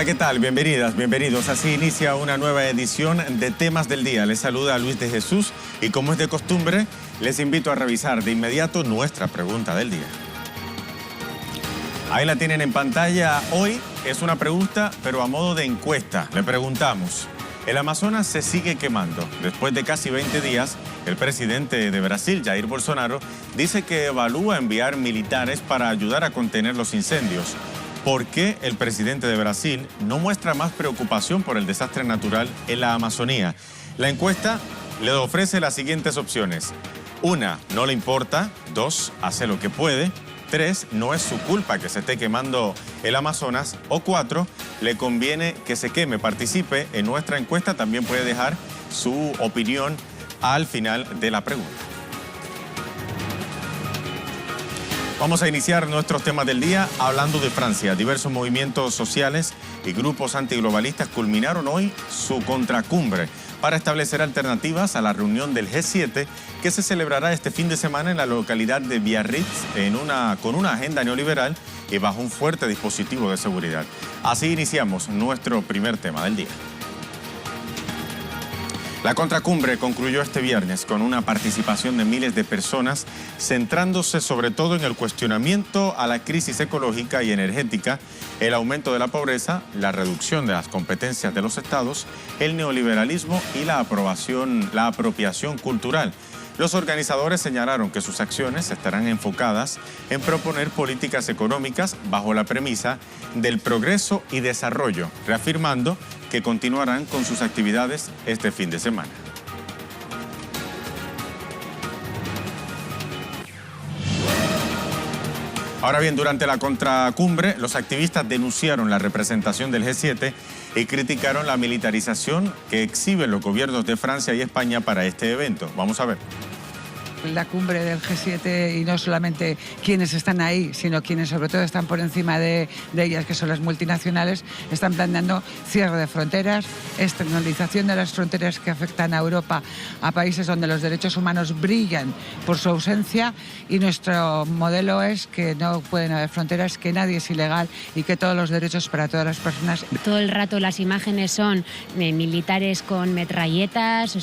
Hola, ¿qué tal? Bienvenidas, bienvenidos. Así inicia una nueva edición de Temas del Día. Les saluda Luis de Jesús y como es de costumbre, les invito a revisar de inmediato nuestra pregunta del día. Ahí la tienen en pantalla. Hoy es una pregunta, pero a modo de encuesta. Le preguntamos, ¿el Amazonas se sigue quemando? Después de casi 20 días, el presidente de Brasil, Jair Bolsonaro, dice que evalúa enviar militares para ayudar a contener los incendios. ¿Por qué el presidente de Brasil no muestra más preocupación por el desastre natural en la Amazonía? La encuesta le ofrece las siguientes opciones. 1, no le importa. 2, hace lo que puede. 3, no es su culpa que se esté quemando el Amazonas. O 4, le conviene que se queme. Participe en nuestra encuesta. También puede dejar su opinión al final de la pregunta. Vamos a iniciar nuestros temas del día hablando de Francia. Diversos movimientos sociales y grupos antiglobalistas culminaron hoy su contracumbre para establecer alternativas a la reunión del G7 que se celebrará este fin de semana en la localidad de Biarritz con una agenda neoliberal y bajo un fuerte dispositivo de seguridad. Así iniciamos nuestro primer tema del día. La contracumbre concluyó este viernes con una participación de miles de personas, centrándose sobre todo en el cuestionamiento a la crisis ecológica y energética, el aumento de la pobreza, la reducción de las competencias de los estados, el neoliberalismo y la apropiación cultural. Los organizadores señalaron que sus acciones estarán enfocadas en proponer políticas económicas bajo la premisa del progreso y desarrollo, reafirmando que continuarán con sus actividades este fin de semana. Ahora bien, durante la contracumbre, los activistas denunciaron la representación del G7 y criticaron la militarización que exhiben los gobiernos de Francia y España para este evento. Vamos a ver. La cumbre del G7 y no solamente quienes están ahí, sino quienes sobre todo están por encima de ellas, que son las multinacionales, están planteando cierre de fronteras, externalización de las fronteras que afectan a Europa, a países donde los derechos humanos brillan por su ausencia, y nuestro modelo es que no pueden haber fronteras, que nadie es ilegal y que todos los derechos para todas las personas. Todo el rato las imágenes son de militares con metralletas,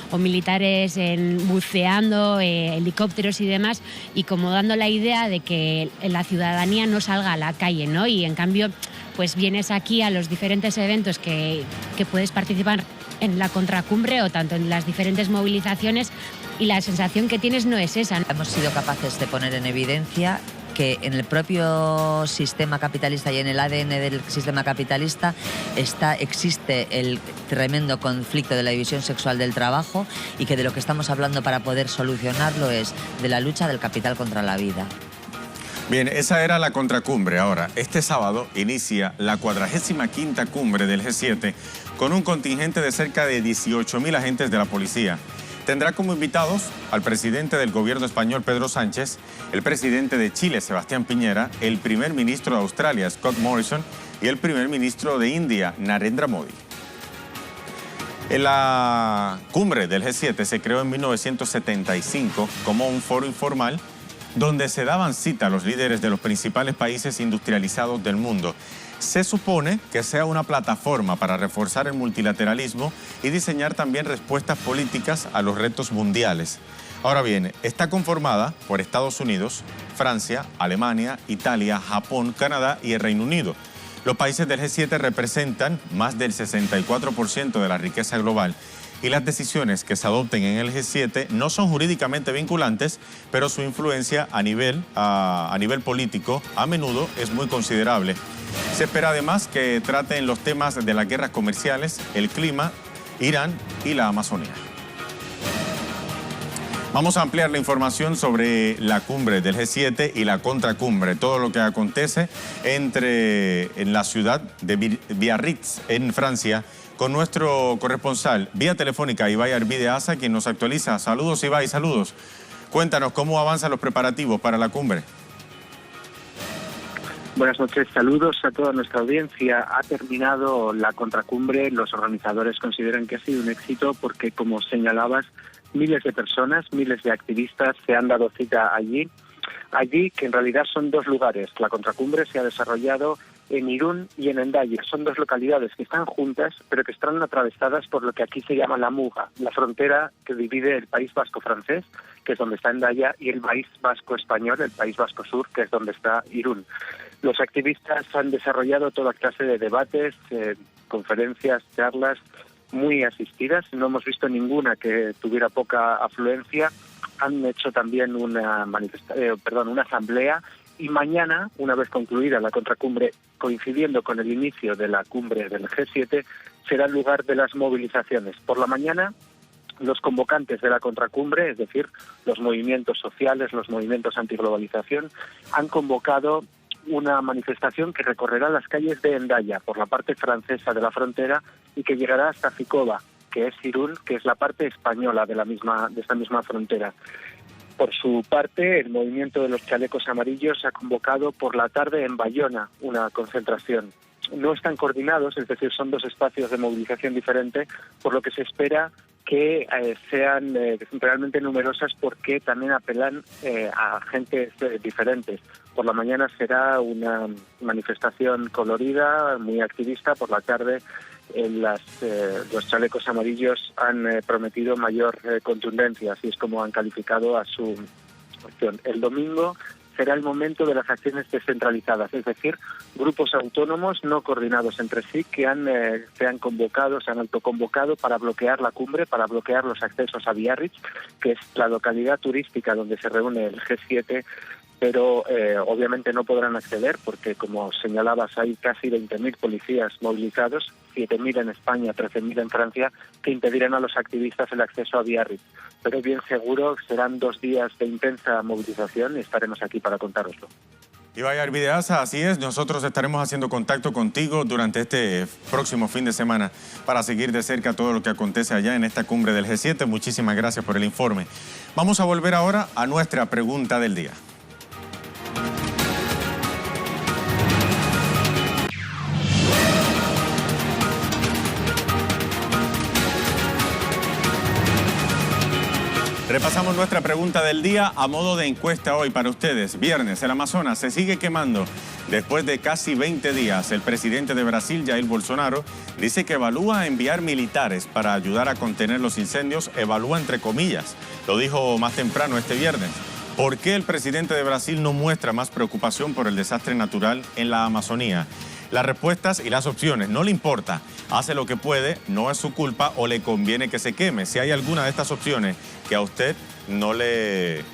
o militares buceando, helicópteros y demás, y como dando la idea de que la ciudadanía no salga a la calle, ¿no? Y en cambio, pues vienes aquí a los diferentes eventos que puedes participar en la contracumbre o tanto en las diferentes movilizaciones, y la sensación que tienes no es esa. Hemos sido capaces de poner en evidencia que en el propio sistema capitalista y en el ADN del sistema capitalista existe el tremendo conflicto de la división sexual del trabajo, y que de lo que estamos hablando para poder solucionarlo es de la lucha del capital contra la vida. Bien, esa era la contracumbre. Ahora, este sábado inicia la 45ª cumbre del G7 con un contingente de cerca de 18.000 agentes de la policía. Tendrá como invitados al presidente del gobierno español, Pedro Sánchez, el presidente de Chile, Sebastián Piñera, el primer ministro de Australia, Scott Morrison, y el primer ministro de India, Narendra Modi. En la cumbre del G7 se creó en 1975 como un foro informal donde se daban cita a los líderes de los principales países industrializados del mundo. Se supone que sea una plataforma para reforzar el multilateralismo y diseñar también respuestas políticas a los retos mundiales. Ahora bien, está conformada por Estados Unidos, Francia, Alemania, Italia, Japón, Canadá y el Reino Unido. Los países del G7 representan más del 64% de la riqueza global, y las decisiones que se adopten en el G7 no son jurídicamente vinculantes, pero su influencia a nivel político a menudo es muy considerable. Se espera además que traten los temas de las guerras comerciales, el clima, Irán y la Amazonía. Vamos a ampliar la información sobre la cumbre del G7 y la contracumbre, todo lo que acontece en la ciudad de Biarritz, en Francia, con nuestro corresponsal vía telefónica, Ibai Arbideaza, quien nos actualiza. Saludos, Ibai, saludos. Cuéntanos cómo avanzan los preparativos para la cumbre. Buenas noches, saludos a toda nuestra audiencia. Ha terminado la contracumbre. Los organizadores consideran que ha sido un éxito porque, como señalabas, miles de personas, miles de activistas se han dado cita allí, que en realidad son dos lugares. La contracumbre se ha desarrollado en Irún y en Hendaya. Son dos localidades que están juntas, pero que están atravesadas por lo que aquí se llama la Muga, la frontera que divide el País Vasco francés, que es donde está Hendaya, y el País Vasco español, el País Vasco Sur, que es donde está Irún. Los activistas han desarrollado toda clase de debates, conferencias, charlas muy asistidas. No hemos visto ninguna que tuviera poca afluencia. Han hecho también una asamblea, y mañana, una vez concluida la contracumbre, coincidiendo con el inicio de la cumbre del G7, será el lugar de las movilizaciones. Por la mañana, los convocantes de la contracumbre, es decir, los movimientos sociales, los movimientos antiglobalización, han convocado una manifestación que recorrerá las calles de Hendaya, por la parte francesa de la frontera, y que llegará hasta Fikova, que es Irún, que es la parte española de esta misma frontera. Por su parte, el movimiento de los chalecos amarillos ha convocado por la tarde en Bayona una concentración. No están coordinados, es decir, son dos espacios de movilización diferentes, por lo que se espera que sean realmente numerosas, porque también apelan a agentes diferentes. Por la mañana será una manifestación colorida, muy activista. Por la tarde los chalecos amarillos han prometido mayor contundencia, así es como han calificado a su acción. El domingo será el momento de las acciones descentralizadas, es decir, grupos autónomos no coordinados entre sí que se han autoconvocado para bloquear la cumbre, para bloquear los accesos a Biarritz, que es la localidad turística donde se reúne el G7, pero obviamente no podrán acceder porque, como señalabas, hay casi 20.000 policías movilizados, 7.000 en España, 13.000 en Francia, que impedirán a los activistas el acceso a Biarritz. Pero bien seguro serán 2 días de intensa movilización y estaremos aquí para contároslo. Ibai Arvideaza, así es, nosotros estaremos haciendo contacto contigo durante este próximo fin de semana para seguir de cerca todo lo que acontece allá en esta cumbre del G7. Muchísimas gracias por el informe. Vamos a volver ahora a nuestra pregunta del día. Repasamos nuestra pregunta del día a modo de encuesta hoy para ustedes. Viernes, el Amazonas se sigue quemando. Después de casi 20 días, el presidente de Brasil, Jair Bolsonaro, dice que evalúa enviar militares para ayudar a contener los incendios. Evalúa entre comillas. Lo dijo más temprano este viernes. ¿Por qué el presidente de Brasil no muestra más preocupación por el desastre natural en la Amazonía? Las respuestas y las opciones, no le importa, hace lo que puede, no es su culpa o le conviene que se queme. Si hay alguna de estas opciones que a usted no le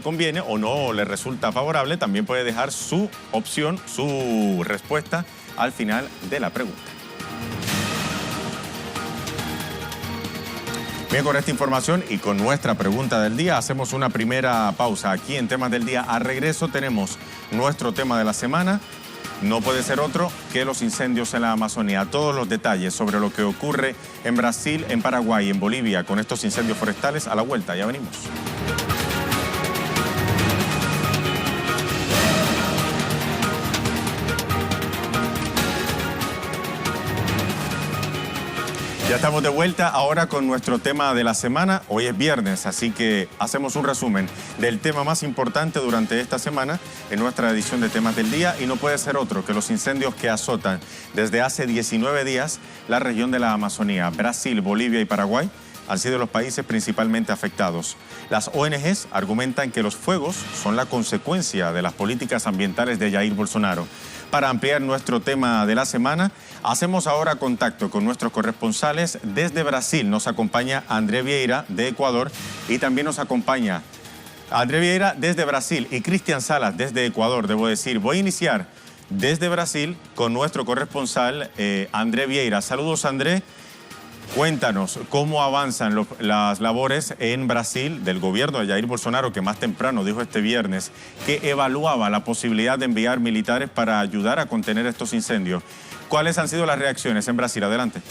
conviene o no le resulta favorable, también puede dejar su opción, su respuesta al final de la pregunta. Bien, con esta información y con nuestra pregunta del día, hacemos una primera pausa aquí en Temas del Día. A regreso tenemos nuestro tema de la semana. No puede ser otro que los incendios en la Amazonía. Todos los detalles sobre lo que ocurre en Brasil, en Paraguay, en Bolivia con estos incendios forestales a la vuelta. Ya venimos. Ya estamos de vuelta ahora con nuestro tema de la semana. Hoy es viernes, así que hacemos un resumen del tema más importante durante esta semana en nuestra edición de Temas del Día, y no puede ser otro que los incendios que azotan desde hace 19 días la región de la Amazonía. Brasil, Bolivia y Paraguay han sido los países principalmente afectados. Las ONGs argumentan que los fuegos son la consecuencia de las políticas ambientales de Jair Bolsonaro. Para ampliar nuestro tema de la semana, hacemos ahora contacto con nuestros corresponsales desde Brasil. Nos acompaña André Vieira de Ecuador y también nos acompaña André Vieira desde Brasil y Cristian Salas desde Ecuador, debo decir. Voy a iniciar desde Brasil con nuestro corresponsal André Vieira. Saludos, André. Cuéntanos cómo avanzan las labores en Brasil del gobierno de Jair Bolsonaro, que más temprano dijo este viernes que evaluaba la posibilidad de enviar militares para ayudar a contener estos incendios. ¿Cuáles han sido las reacciones en Brasil? Adelante.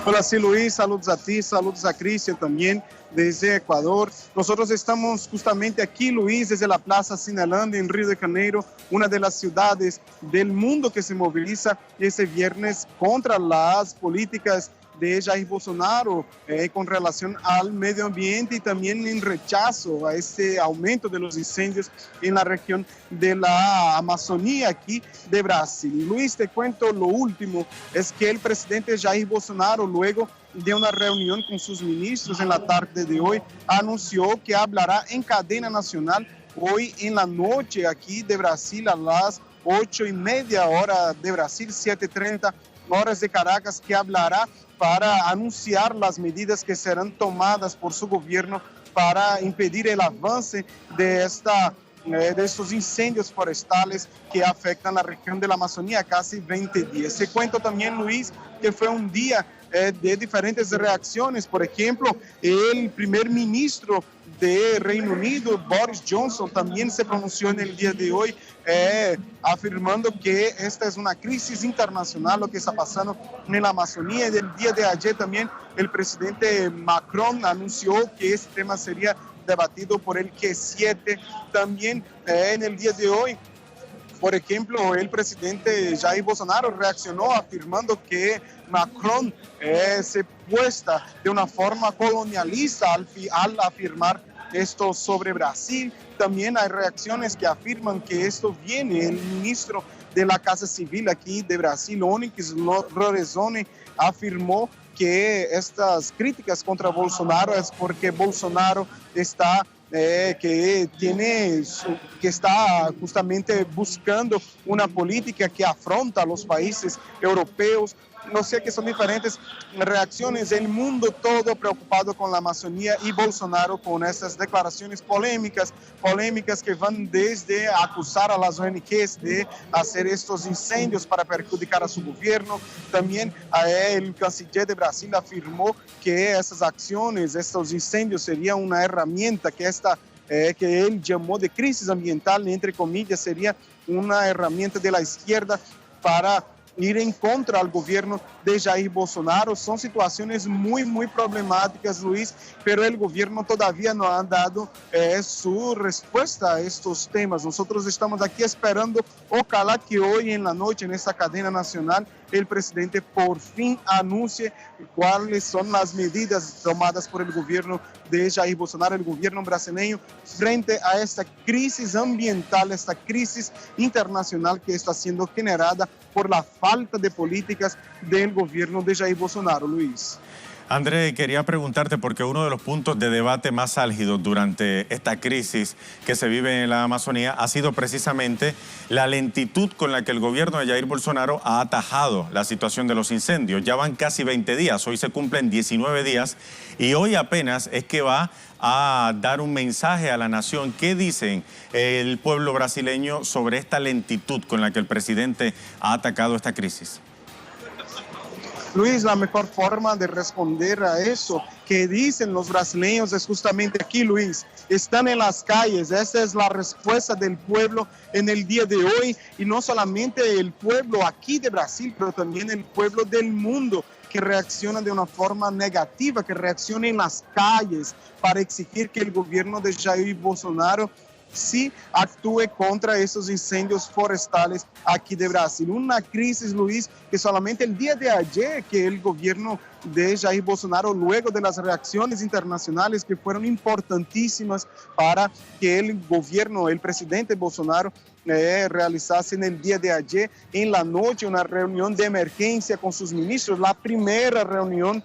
Hola, sí, Luis, saludos a ti, saludos a Cristian también desde Ecuador. Nosotros estamos justamente aquí, Luis, desde la Plaza Cinelândia en Río de Janeiro, una de las ciudades del mundo que se moviliza este viernes contra las políticas de Jair Bolsonaro con relación al medio ambiente y también en rechazo a este aumento de los incendios en la región de la Amazonía aquí de Brasil. Luis, te cuento lo último, es que el presidente Jair Bolsonaro, luego de una reunión con sus ministros en la tarde de hoy, anunció que hablará en cadena nacional hoy en la noche aquí de Brasil a las 8:30 hora de Brasil, 7:30 horas de Caracas, que hablará para anunciar las medidas que serán tomadas por su gobierno para impedir el avance de estos incendios forestales que afectan la región de la Amazonía casi 20 días. Te cuento también, Luis, que fue un día de diferentes reacciones. Por ejemplo, el primer ministro de Reino Unido, Boris Johnson, también se pronunció en el día de hoy afirmando que esta es una crisis internacional lo que está pasando en la Amazonía. Y el día de ayer también el presidente Macron anunció que este tema sería debatido por el G7. También en el día de hoy, por ejemplo, el presidente Jair Bolsonaro reaccionó afirmando que Macron se puesta de una forma colonialista al afirmar esto sobre Brasil. También hay reacciones que afirman que esto viene. El ministro de la Casa Civil aquí de Brasil, Onyx Lorenzoni, afirmó que estas críticas contra Bolsonaro es porque Bolsonaro está que está justamente buscando una política que afronta a los países europeos. No sé, que son diferentes reacciones, el mundo todo preocupado con la Amazonía y Bolsonaro con estas declaraciones polémicas que van desde acusar a las ONGs de hacer estos incendios para perjudicar a su gobierno. También el canciller de Brasil afirmó que esas acciones, estos incendios serían una herramienta que él llamó de crisis ambiental, entre comillas, sería una herramienta de la izquierda para ir en contra al gobierno de Jair Bolsonaro. Son situaciones muy, muy problemáticas, Luis, pero el gobierno todavía no ha dado su respuesta a estos temas. Nosotros estamos aquí esperando, ojalá que hoy en la noche, en esta cadena nacional, el presidente por fin anuncie cuáles son las medidas tomadas por el gobierno de Jair Bolsonaro, el gobierno brasileño, frente a esta crisis ambiental, esta crisis internacional que está siendo generada por la falta de políticas del gobierno de Jair Bolsonaro, Luis. André, quería preguntarte porque uno de los puntos de debate más álgidos durante esta crisis que se vive en la Amazonía ha sido precisamente la lentitud con la que el gobierno de Jair Bolsonaro ha atajado la situación de los incendios. Ya van casi 20 días, hoy se cumplen 19 días y hoy apenas es que va a dar un mensaje a la nación. ¿Qué dicen el pueblo brasileño sobre esta lentitud con la que el presidente ha atacado esta crisis? Luis, la mejor forma de responder a eso que dicen los brasileños es justamente aquí, Luis. Están en las calles. Esa es la respuesta del pueblo en el día de hoy. Y no solamente el pueblo aquí de Brasil, pero también el pueblo del mundo, que reacciona de una forma negativa, que reacciona en las calles para exigir que el gobierno de Jair Bolsonaro sí actúe contra esos incendios forestales aquí de Brasil. Una crisis, Luis, que solamente el día de ayer que el gobierno de Jair Bolsonaro, luego de las reacciones internacionales que fueron importantísimas para que el gobierno, el presidente Bolsonaro, realizase en el día de ayer en la noche una reunión de emergencia con sus ministros, la primera reunión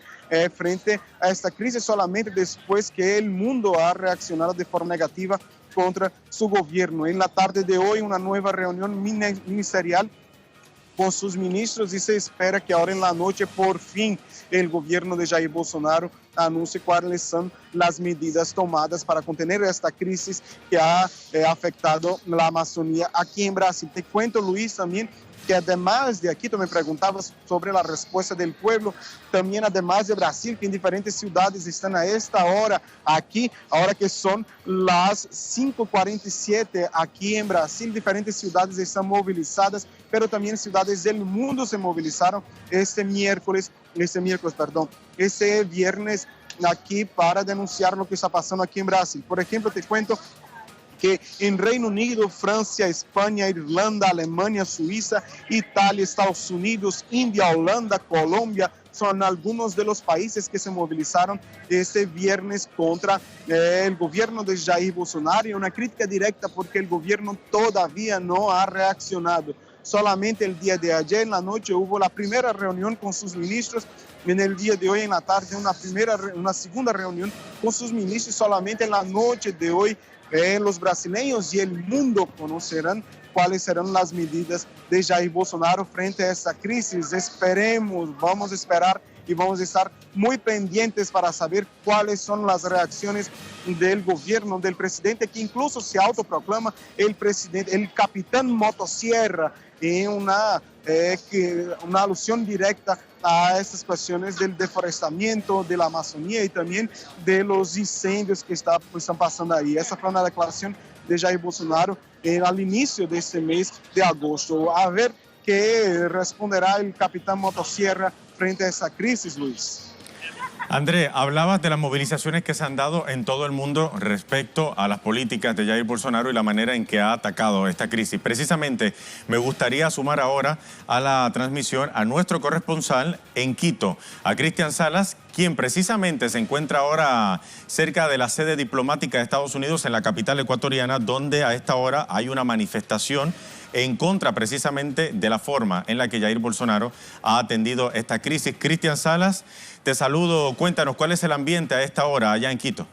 frente a esta crisis solamente después que el mundo ha reaccionado de forma negativa contra su gobierno. En la tarde de hoy, una nueva reunión ministerial con sus ministros y se espera que ahora en la noche, por fin, el gobierno de Jair Bolsonaro anuncie cuáles son las medidas tomadas para contener esta crisis que ha afectado la Amazonía aquí en Brasil. Te cuento, Luis, también que además de aquí, tú me preguntabas sobre la respuesta del pueblo, también además de Brasil, que en diferentes ciudades están a esta hora aquí, ahora que son las 5:47 aquí en Brasil, diferentes ciudades están movilizadas, pero también ciudades del mundo se movilizaron este viernes aquí para denunciar lo que está pasando aquí en Brasil. Por ejemplo, te cuento que en Reino Unido, Francia, España, Irlanda, Alemania, Suiza, Italia, Estados Unidos, India, Holanda, Colombia, son algunos de los países que se movilizaron este viernes contra el gobierno de Jair Bolsonaro, y una crítica directa porque el gobierno todavía no ha reaccionado. Solamente el día de ayer en la noche hubo la primera reunión con sus ministros. En el día de hoy en la tarde una segunda reunión con sus ministros. Solamente en la noche de hoy los brasileños y el mundo conocerán cuáles serán las medidas de Jair Bolsonaro frente a esta crisis. Esperemos, vamos a esperar y vamos a estar muy pendientes para saber cuáles son las reacciones del gobierno, del presidente, que incluso se autoproclama el presidente, el capitán motosierra, en una alusión directa a estas cuestiones del deforestamiento de la Amazonía y también de los incendios que están pasando ahí. Esa fue una declaración de Jair Bolsonaro al inicio de este mes de agosto. A ver qué responderá el capitán motosierra frente a esa crisis, Luis. André, hablabas de las movilizaciones que se han dado en todo el mundo respecto a las políticas de Jair Bolsonaro y la manera en que ha atacado esta crisis. Precisamente me gustaría sumar ahora a la transmisión a nuestro corresponsal en Quito, a Cristian Salas, quien precisamente se encuentra ahora cerca de la sede diplomática de Estados Unidos en la capital ecuatoriana, donde a esta hora hay una manifestación en contra precisamente de la forma en la que Jair Bolsonaro ha atendido esta crisis. Cristian Salas, te saludo. Cuéntanos, ¿cuál es el ambiente a esta hora allá en Quito?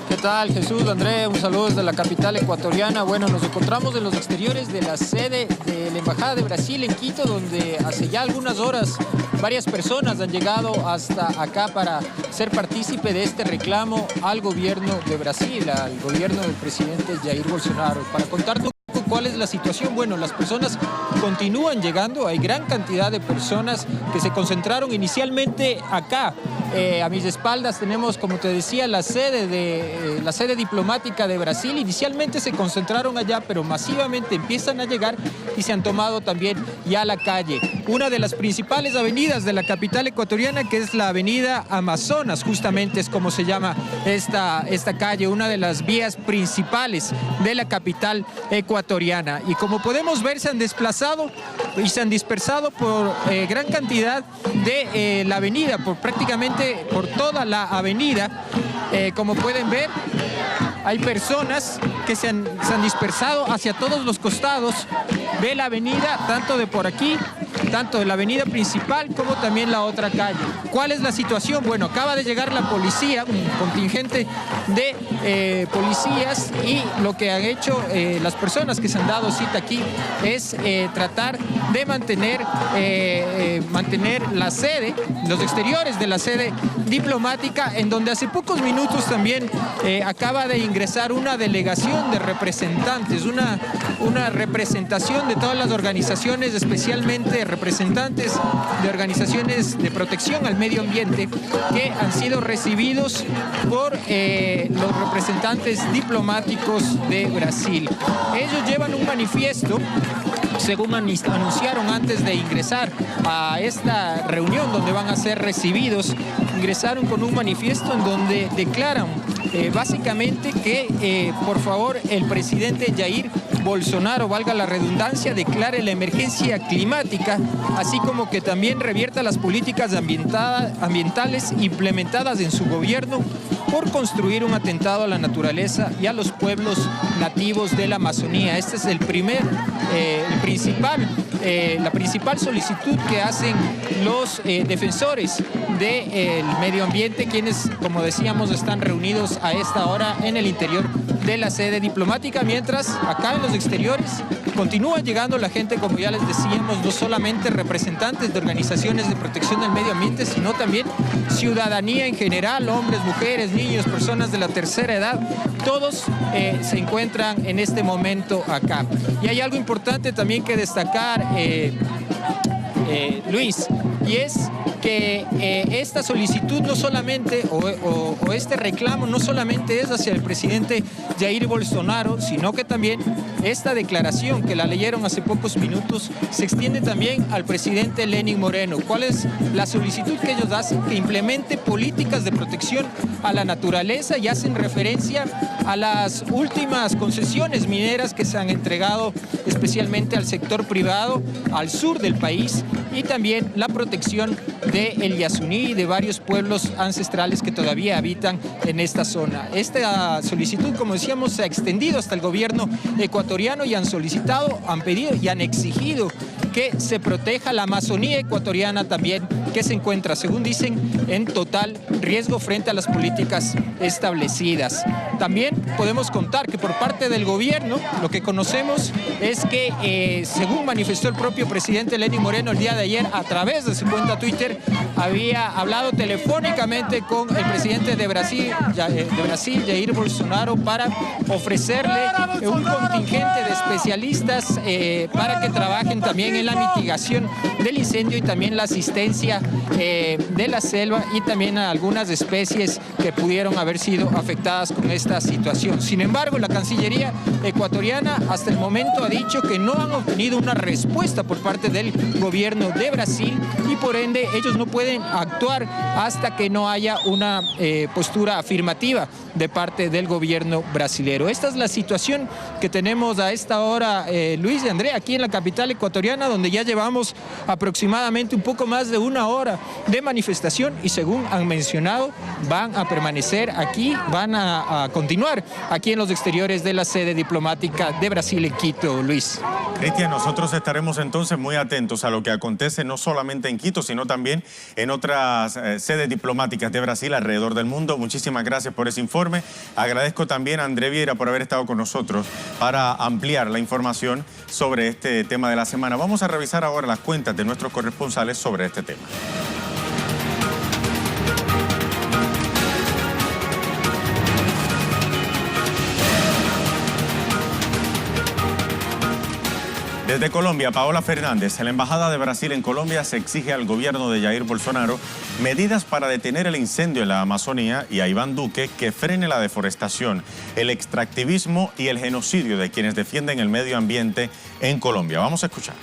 ¿Qué tal, Jesús, André? Un saludo desde la capital ecuatoriana. Bueno, nos encontramos en los exteriores de la sede de la Embajada de Brasil en Quito, donde hace ya algunas horas varias personas han llegado hasta acá para ser partícipe de este reclamo al gobierno de Brasil, al gobierno del presidente Jair Bolsonaro. Para contarte un poco cuál es la situación, bueno, las personas continúan llegando, hay gran cantidad de personas que se concentraron inicialmente acá. A mis espaldas tenemos, como te decía, la sede diplomática de Brasil. Inicialmente se concentraron allá, pero masivamente empiezan a llegar y se han tomado también ya la calle. Una de las principales avenidas de la capital ecuatoriana, que es la avenida Amazonas, justamente es como se llama esta calle, una de las vías principales de la capital ecuatoriana. Y como podemos ver, se han desplazado y se han dispersado por gran cantidad de la avenida, prácticamente por toda la avenida. Como pueden ver, hay personas que se han dispersado hacia todos los costados de la avenida, tanto de por aquí, tanto de la avenida principal como también la otra calle. ¿Cuál es la situación? Bueno, acaba de llegar la policía, un contingente de policías, y lo que han hecho las personas que se han dado cita aquí es tratar de mantener la sede, los exteriores de la sede diplomática, en donde hace pocos minutos también acaba de ingresar una delegación de representantes, una representación de todas las organizaciones, especialmente representantes de organizaciones de protección al medio ambiente, que han sido recibidos por los representantes diplomáticos de Brasil. Ellos llevan un manifiesto, según anunciaron antes de ingresar a esta reunión donde van a ser recibidos. Ingresaron con un manifiesto en donde declaran básicamente que por favor el presidente Jair Bolsonaro, valga la redundancia, declare la emergencia climática, así como que también revierta las políticas ambientales implementadas en su gobierno por construir un atentado a la naturaleza y a los pueblos nativos de la Amazonía. Este es la principal solicitud que hacen los defensores del medio ambiente, quienes, como decíamos, están reunidos a esta hora en el interior de la sede diplomática, mientras acá en los exteriores continúa llegando la gente, como ya les decíamos, no solamente representantes de organizaciones de protección del medio ambiente, sino también ciudadanía en general, hombres, mujeres, niños, personas de la tercera edad, todos se encuentran en este momento acá. Y hay algo importante también que destacar, Luis, y es que esta solicitud no solamente, o este reclamo no solamente es hacia el presidente Jair Bolsonaro, sino que también esta declaración que la leyeron hace pocos minutos se extiende también al presidente Lenín Moreno. ¿Cuál es la solicitud que ellos hacen? Que implemente políticas de protección a la naturaleza y hacen referencia a las últimas concesiones mineras que se han entregado especialmente al sector privado, al sur del país, y también la protección del Yasuní y de varios pueblos ancestrales que todavía habitan en esta zona. Esta solicitud, como decíamos, se ha extendido hasta el gobierno ecuatoriano y han solicitado, han pedido y han exigido que se proteja la Amazonía ecuatoriana también, que se encuentra, según dicen, en total riesgo frente a las políticas establecidas. También podemos contar que por parte del gobierno, lo que conocemos es que, según manifestó el propio presidente Lenín Moreno el día de ayer a través de su cuenta Twitter, había hablado telefónicamente con el presidente de Brasil, Jair Bolsonaro, para ofrecerle un contingente de especialistas para que trabajen también en la mitigación del incendio y también la asistencia de la selva y también a algunas especies que pudieron haber sido afectadas con esta situación. Sin embargo, la Cancillería ecuatoriana hasta el momento ha dicho que no han obtenido una respuesta por parte del gobierno de Brasil y por ende ellos no pueden actuar hasta que no haya una postura afirmativa de parte del gobierno brasilero. Esta es la situación que tenemos a esta hora, Luis y André, aquí en la capital ecuatoriana, donde ya llevamos aproximadamente un poco más de una hora de manifestación y, según han mencionado, van a permanecer aquí, van a continuar aquí en los exteriores de la sede diplomática de Brasil en Quito, Luis. Cristian, nosotros estaremos entonces muy atentos a lo que acontece no solamente en Quito, sino también en otras sedes diplomáticas de Brasil alrededor del mundo. Muchísimas gracias por ese informe. Agradezco también a André Vieira por haber estado con nosotros para ampliar la información sobre este tema de la semana. Vamos a revisar ahora las cuentas de nuestros corresponsales sobre este tema. Desde Colombia, Paola Fernández, en la Embajada de Brasil en Colombia se exige al gobierno de Jair Bolsonaro medidas para detener el incendio en la Amazonía y a Iván Duque que frene la deforestación, el extractivismo y el genocidio de quienes defienden el medio ambiente en Colombia. Vamos a escuchar.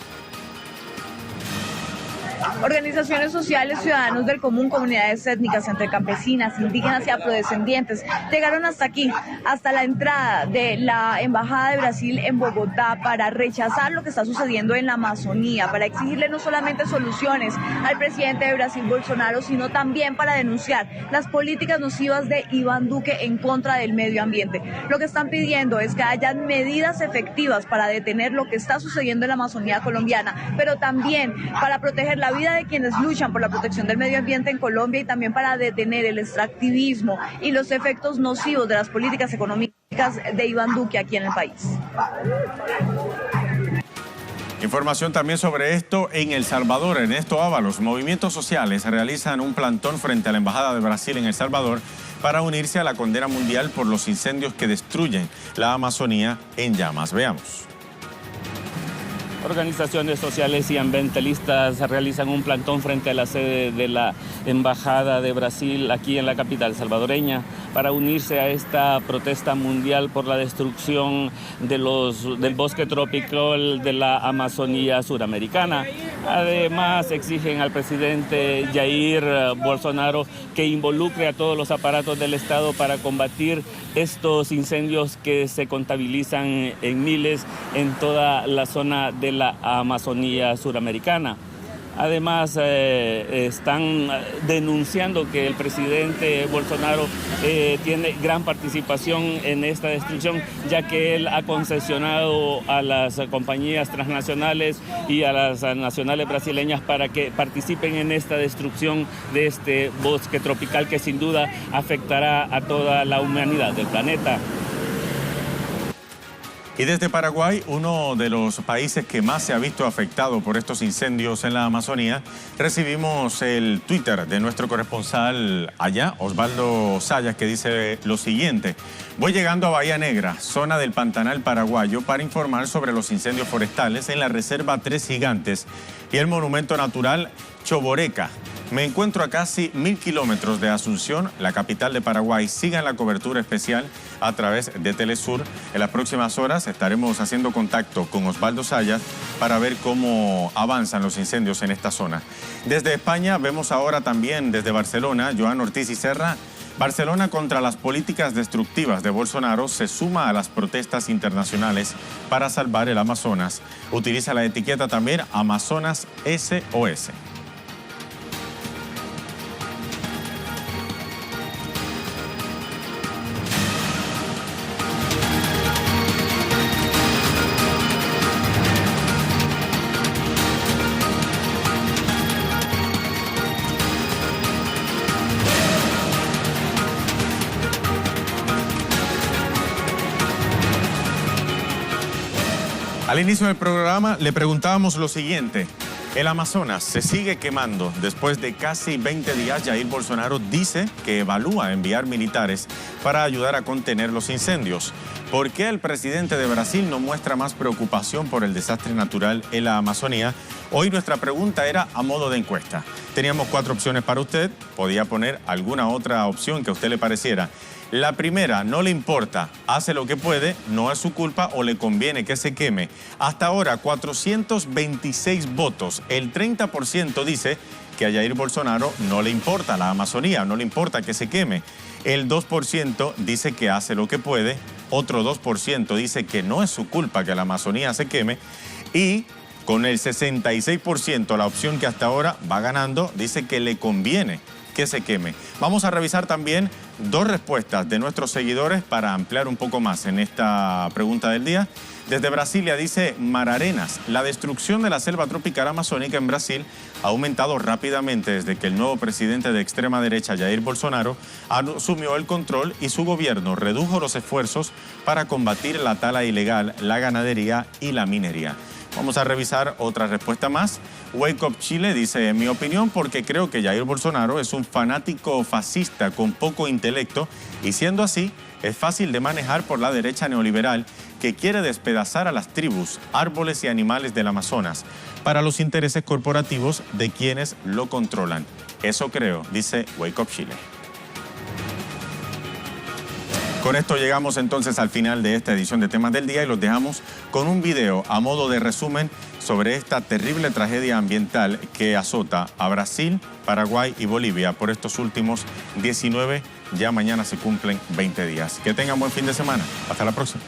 Organizaciones sociales, ciudadanos del común, comunidades étnicas entre campesinas, indígenas y afrodescendientes llegaron hasta aquí, hasta la entrada de la Embajada de Brasil en Bogotá para rechazar lo que está sucediendo en la Amazonía, para exigirle no solamente soluciones al presidente de Brasil, Bolsonaro, sino también para denunciar las políticas nocivas de Iván Duque en contra del medio ambiente. Lo que están pidiendo es que hayan medidas efectivas para detener lo que está sucediendo en la Amazonía colombiana, pero también para proteger la vida de quienes luchan por la protección del medio ambiente en Colombia y también para detener el extractivismo y los efectos nocivos de las políticas económicas de Iván Duque aquí en el país. Información también sobre esto en El Salvador. Ernesto Ábalos, movimientos sociales realizan un plantón frente a la Embajada de Brasil en El Salvador para unirse a la condena mundial por los incendios que destruyen la Amazonía en llamas. Veamos. Organizaciones sociales y ambientalistas realizan un plantón frente a la sede de la Embajada de Brasil aquí en la capital salvadoreña para unirse a esta protesta mundial por la destrucción del bosque tropical de la Amazonía suramericana. Además, exigen al presidente Jair Bolsonaro que involucre a todos los aparatos del Estado para combatir estos incendios que se contabilizan en miles en toda la zona de la Amazonía suramericana. Además, están denunciando que el presidente Bolsonaro tiene gran participación en esta destrucción, ya que él ha concesionado a las compañías transnacionales y a las nacionales brasileñas para que participen en esta destrucción de este bosque tropical que sin duda afectará a toda la humanidad del planeta. Y desde Paraguay, uno de los países que más se ha visto afectado por estos incendios en la Amazonía, recibimos el Twitter de nuestro corresponsal allá, Osvaldo Sayas, que dice lo siguiente: voy llegando a Bahía Negra, zona del Pantanal paraguayo, para informar sobre los incendios forestales en la Reserva Tres Gigantes y el Monumento Natural Choboreca, Me encuentro a casi 1000 kilómetros de Asunción, la capital de Paraguay. Sigan la cobertura especial a través de Telesur. En las próximas horas estaremos haciendo contacto con Osvaldo Sayas para ver cómo avanzan los incendios en esta zona. Desde España vemos ahora también desde Barcelona, Joan Ortiz y Serra. Barcelona contra las políticas destructivas de Bolsonaro se suma a las protestas internacionales para salvar el Amazonas. Utiliza la etiqueta también Amazonas SOS. Al inicio del programa le preguntábamos lo siguiente. El Amazonas se sigue quemando. Después de casi 20 días, Jair Bolsonaro dice que evalúa enviar militares para ayudar a contener los incendios. ¿Por qué el presidente de Brasil no muestra más preocupación por el desastre natural en la Amazonía? Hoy nuestra pregunta era a modo de encuesta. Teníamos 4 opciones para usted. Podía poner alguna otra opción que a usted le pareciera. La primera, no le importa, hace lo que puede, no es su culpa o le conviene que se queme. Hasta ahora, 426 votos. El 30% dice que a Jair Bolsonaro no le importa la Amazonía, no le importa que se queme. El 2% dice que hace lo que puede, otro 2% dice que no es su culpa que la Amazonía se queme y con el 66%, la opción que hasta ahora va ganando, dice que le conviene que se queme. Vamos a revisar también 2 respuestas de nuestros seguidores para ampliar un poco más en esta pregunta del día. Desde Brasilia dice Mararenas, la destrucción de la selva tropical amazónica en Brasil ha aumentado rápidamente desde que el nuevo presidente de extrema derecha, Jair Bolsonaro, asumió el control y su gobierno redujo los esfuerzos para combatir la tala ilegal, la ganadería y la minería. Vamos a revisar otra respuesta más. Wake Up Chile dice, en mi opinión, porque creo que Jair Bolsonaro es un fanático fascista con poco intelecto y siendo así, es fácil de manejar por la derecha neoliberal que quiere despedazar a las tribus, árboles y animales del Amazonas para los intereses corporativos de quienes lo controlan. Eso creo, dice Wake Up Chile. Con esto llegamos entonces al final de esta edición de Temas del Día y los dejamos con un video a modo de resumen sobre esta terrible tragedia ambiental que azota a Brasil, Paraguay y Bolivia por estos últimos 19, ya mañana se cumplen 20 días. Que tengan buen fin de semana. Hasta la próxima.